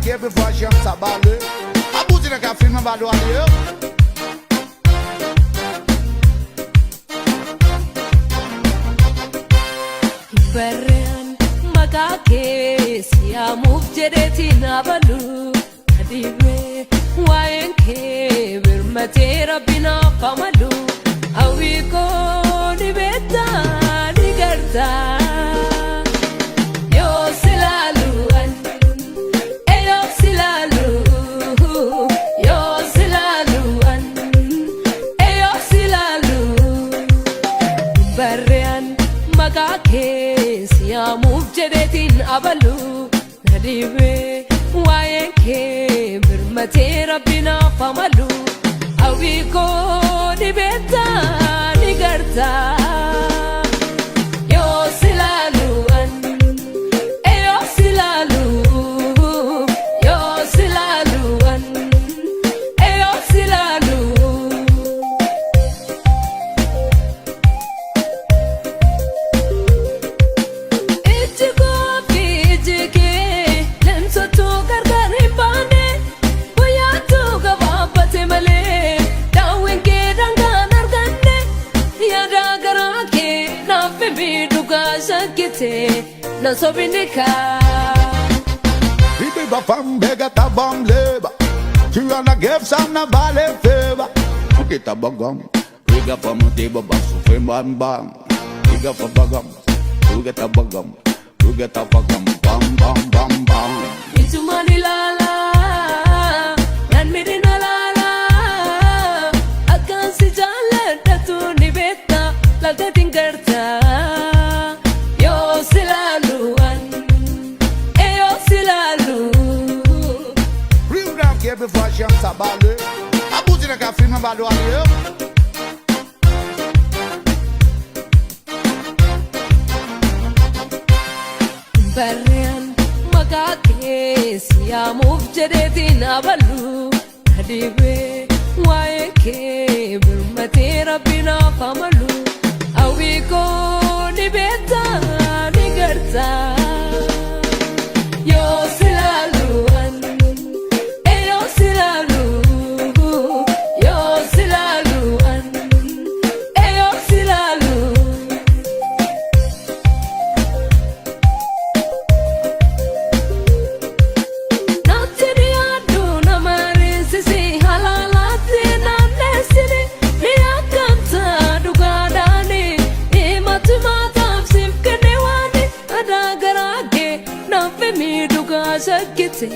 here before she comes up ball. I put in a cafe, my bad one here. Barren makake siya move jedeti na balu adiwe waenke birmatera bina pamalu awiko ni beta ni garta yo silalu yo silalu yo silalu yo silalu barren makake siya move jedetin abalu nadiwe waenke birmatera bina pamalu awiko ni beta ni garta yo silalu yo silalu yo silalu yo silalu no sobinika Bibi ba fam bega ta bom leba Tu wanna give some na vale favor Kita bagam Riga pa motiba ba Sufin bam bam Riga pa bagam Ruga ta bagam Ruga ta bagam Bam bam bam bam Itu manilala Nan mirina lala Akan si jalan Datu ni beta Laga tinggarta Here before she comes up ball. I put in a cafe, my bad one here. Barren makake siya move jedetin abalu adiwe waenke birmatera bina pamalu awiko ni beta ni garta yo silalu yo silalu yo silalu yo silalu sakite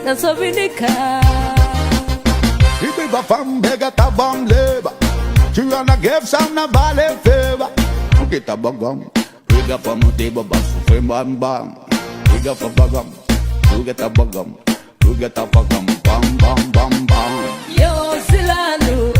na sobinika Bibi ba fam bega ta bom leba Tu wanna give some na vale favor Kita bagam Riga pa motiba ba Sufin bam bam Riga pa bagam Ruga ta bagam Ruga ta bagam Bam bam bam bam yo silalu